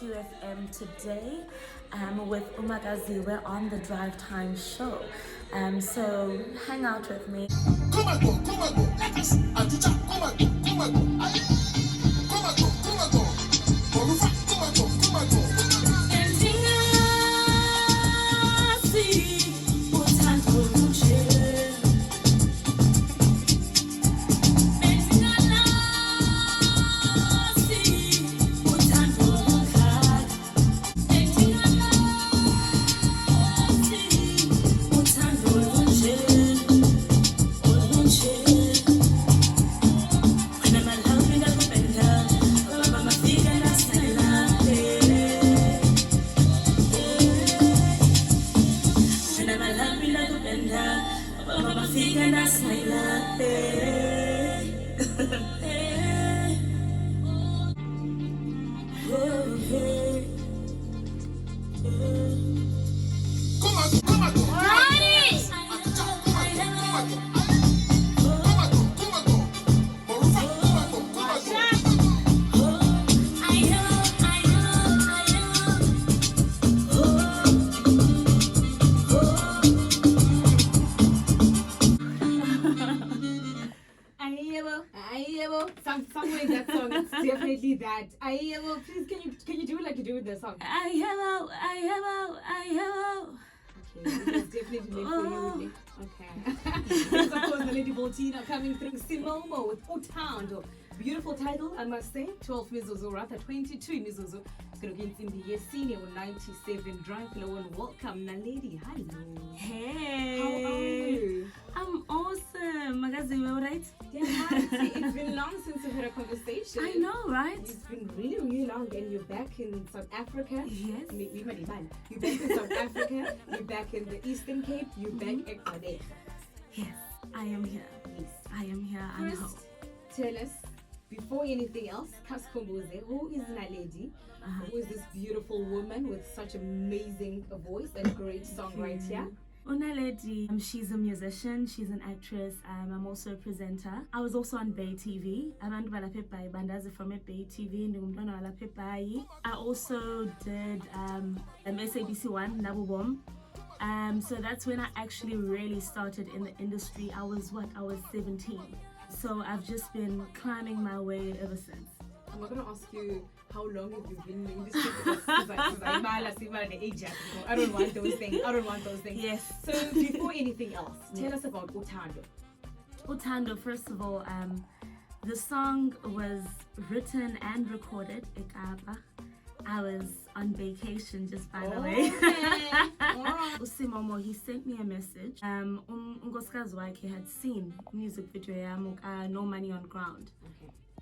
KQfm today with Umagazi. We're on the Drive Time show. So hang out with me. Come on, go. Let us. Come on, go. Come on, go. Come on, go. Somewhere in that song, it's definitely that. Please, can you do it like you do with the song? I Okay, it's definitely made for you. Okay. Yes, of course, Naledi Boltina coming through. Simomo with Utando. Beautiful title, I must say. 12 mizuzu, rather 22 mizuzu. It's going to get in the senior 97 Drive Hello and welcome, Naledi. Hello. Hey. How are you? I'm awesome. Magazi, you alright? Yeah, it's been long since we've had a conversation. I know, right? It's been really long, and you're back in South Africa. Yes. You're back in South Africa. You're back in the Eastern Cape. You're back at Bred. Yes, I am here. Yes. I am here. I'm home. First, tell us, before anything else, Kaskomboze, who is Naledi? Who is this beautiful woman with such amazing voice and great songwriter? Naledi, she's a musician, she's an actress, I'm also a presenter. I was also on Bay TV. Abantu balaphepayi bandazi from Bay TV. Ndingumntwana walaphepayi. I also did SABC 1, Nabubom. So that's when I actually really started in the industry. I was 17. So I've just been climbing my way ever since. I'm not going to ask you how long have you been in the industry because I don't want those things. Yes. So before anything else, tell us about Utando. Utando, first of all, the song was written and recorded Ekapa. I was on vacation, just by the way. Usimomo, he sent me a message. Ungoskazi wakhe had seen music video yam No Money on Ground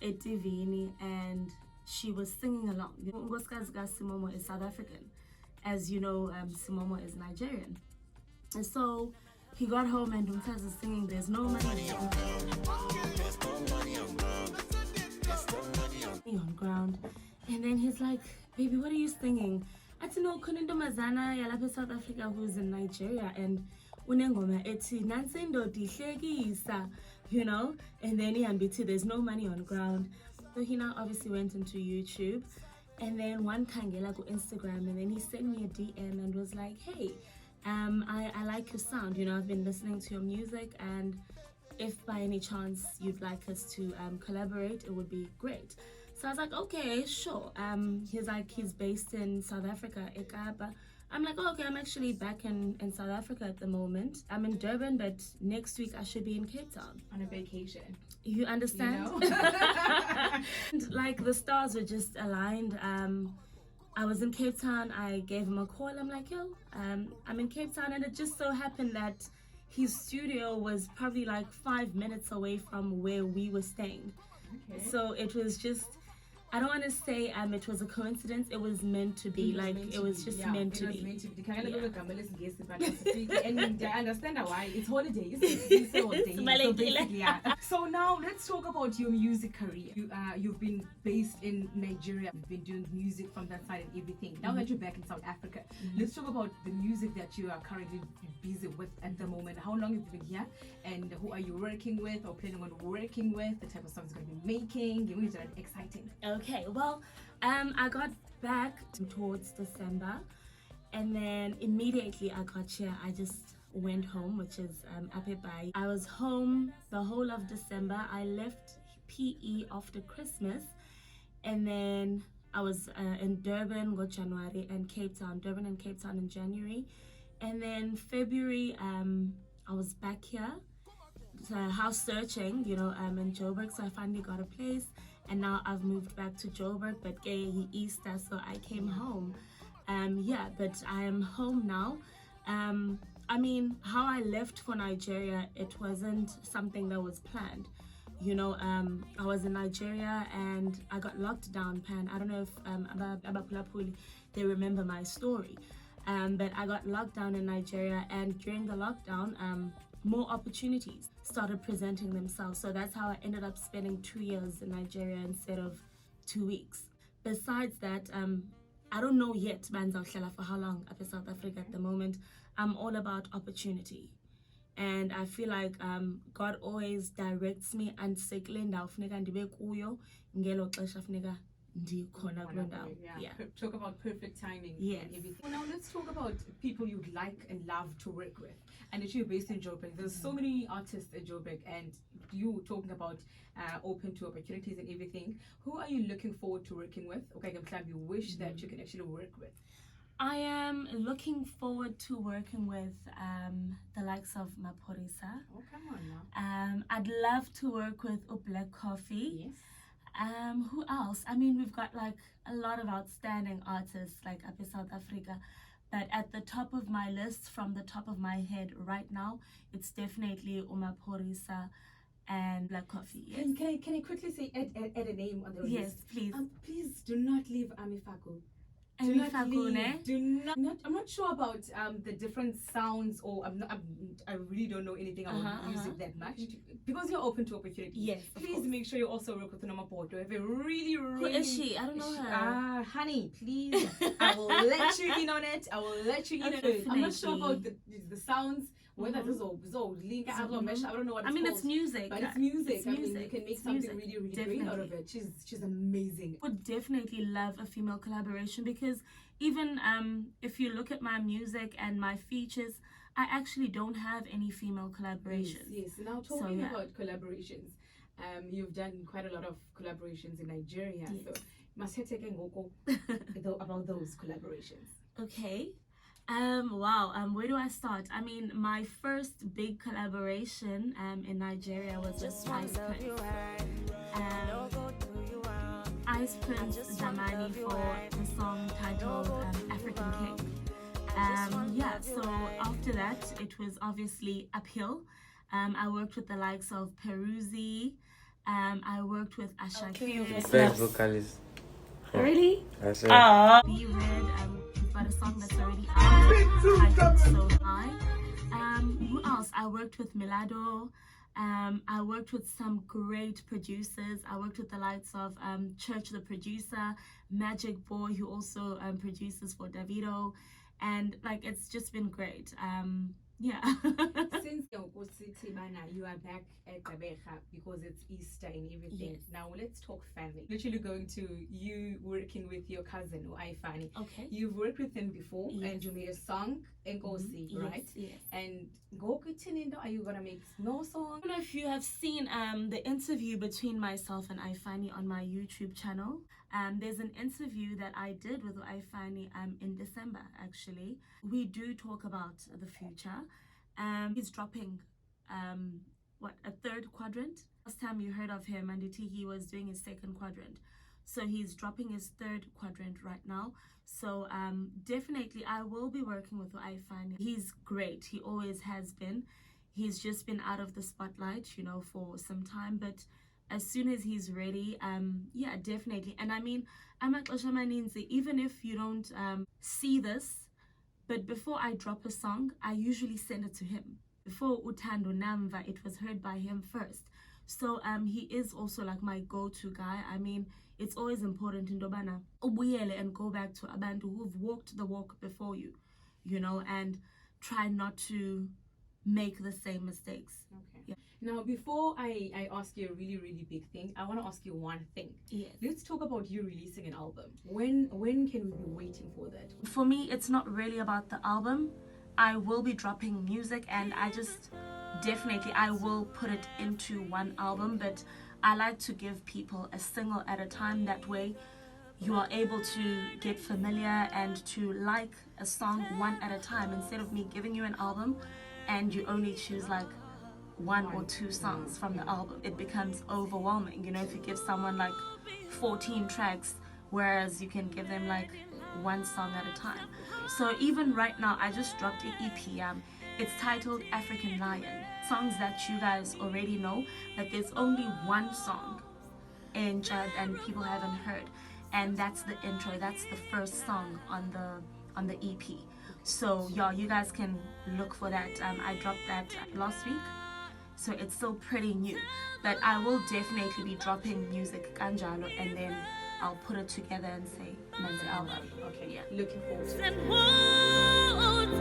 at Divini, and she was singing along. Ungoskazi Simomo is South African. As you know, Simomo is Nigerian. And so he got home and Umtazi is singing There's No Money on Ground. And then he's like, baby, what are you singing? I said, no, Kuninto Mazana, Yalape South Africa, who's in Nigeria, and Unengoma eti Nansendo Dishegisa, you know? And then he ambiti, There's No Money on Ground. So he now obviously went into YouTube, and then one Kangela go Instagram, and then he sent me a DM and was like, hey, I like your sound, you know, I've been listening to your music, and if by any chance you'd like us to collaborate, it would be great. So I was like, okay, sure. He's like, he's based in South Africa, Ekapa. I'm like, oh, okay, I'm actually back in South Africa at the moment. I'm in Durban, but next week I should be in Cape Town. On a vacation. You understand? You know? Like, the stars were just aligned. I was in Cape Town. I gave him a call. I'm like, yo, I'm in Cape Town. And it just so happened that his studio was probably like 5 minutes away from where we were staying. Okay. So it was just, I don't want to say it was a coincidence. It was meant to be. It was just meant to be. And I understand why. It's holidays. It's holidays. So basically, yeah. So now let's talk about your music career. You've been based in Nigeria. You've been doing music from that side and everything. Now that you're back in South Africa, let's talk about the music that you are currently busy with at the moment. How long have you been here? And who are you working with or planning on working with? The type of songs you're going to be making? Give me that exciting. Okay. Okay, well, I got back towards December, and then immediately I got here. I just went home, which is Apebai. I was home the whole of December. I left PE after Christmas, and then I was in Durban, got January, and Cape Town, Durban and Cape Town in January, and then February I was back here, house searching, in Joburg. So I finally got a place, and now I've moved back to Joburg. But Easter, so I came home. Yeah, but I am home now. I mean, how I left for Nigeria, it wasn't something that was planned. I was in Nigeria and I got locked down. Pan. I don't know if Abapulapuli, they remember my story. But I got locked down in Nigeria, and during the lockdown, more opportunities started presenting themselves. So that's how I ended up spending 2 years in Nigeria instead of 2 weeks. Besides that, I don't know yet, for how long up in South Africa at the moment. I'm all about opportunity. And I feel like God always directs me, and yeah. Talk about perfect timing. Yes. And everything. Well, now let's talk about people you'd like and love to work with. And that you're based in Joburg. There's so many artists in Joburg, and you talking about open to opportunities and everything. Who are you looking forward to working with? Okay, I'm glad you wish that you can actually work with. I am looking forward to working with the likes of Maphorisa. Oh, come on now. I'd love to work with Black Coffee. Yes. Who else? I mean, we've got like a lot of outstanding artists like up in South Africa, but at the top of my list, from the top of my head right now, it's definitely Maphorisa and Black Coffee. Yes. Can I quickly say add a name on the list? Yes, please. Please do not leave Ami Faku. Ami Faku, ne? Do not. I'm not sure about the different sounds, or I really don't know anything about music that much. Because you're open to opportunities. Yes. Please make sure you also work with Noma Porto. If you really. Who is she? I don't know her. Honey, please. I will let you in on it. I will let you in on it. I'm not sure about the sounds. Whether this is all link, I don't know what it's I mean, called, it's music. but it's music. It's I mean, music. you can make It's something music. really, really great out of it. She's amazing. Would definitely love a female collaboration, because even if you look at my music and my features, I actually don't have any female collaborations. Yes. Now talking about collaborations, you've done quite a lot of collaborations in Nigeria. Yes. So must take about those collaborations. Okay. Wow. Where do I start? I mean, my first big collaboration in Nigeria was with Ice Prince. Ice Prince Zamani for the song titled African King. Yeah, so after that, it was obviously uphill. I worked with the likes of Peruzzi. I worked with Ashaki. Best vocalist. Really? I said. Bred. We've got a song that's already out titled So High. Who else? I worked with Milado. I worked with some great producers. I worked with the likes of Church the producer, Magic Boy, who also produces for Davido, and like it's just been great. Yeah. Since you are back at Tabeja because it's Easter and everything. Yes. Now let's talk family. Literally going to you working with your cousin, Aifani. Okay. You've worked with him before, Yes. and you made a song, Nkosi, Yes, right? yes. And are you gonna make no song? I don't know if you have seen the interview between myself and Aifani on my YouTube channel. There's an interview that I did with Aifani in December, actually. We do talk about the future. He's dropping a third quadrant. Last time you heard of him, and he was doing his second quadrant. So he's dropping his third quadrant right now. So definitely I will be working with Aifani. He's great. He always has been. He's just been out of the spotlight, for some time, but as soon as he's ready, yeah, definitely. And I mean, even if you don't see this, but before I drop a song, I usually send it to him. Before Utando Namva, it was heard by him first. So he is also like my go-to guy. I mean, it's always important in Dobana and go back to abantu who've walked the walk before you, and try not to make the same mistakes. Okay. Yeah. Now, before I ask you a really, really big thing, I want to ask you one thing. Yes. Let's talk about you releasing an album. When can we be waiting for that? For me, it's not really about the album. I will be dropping music, and I will put it into one album, but I like to give people a single at a time. That way you are able to get familiar and to like a song one at a time, instead of me giving you an album and you only choose like one or two songs from the album. It becomes overwhelming, you know, if you give someone like 14 tracks, whereas you can give them like one song at a time. So even right now, I just dropped an EP. It's titled African Lion. Songs that you guys already know, but there's only one song in Chad and people haven't heard, and that's the intro. That's the first song on the EP. So yeah, you guys can look for that. I dropped that last week, so it's still pretty new, but I will definitely be dropping music kanjalo, and then I'll put it together and say Man's album. Okay, Yeah. looking forward to it. And water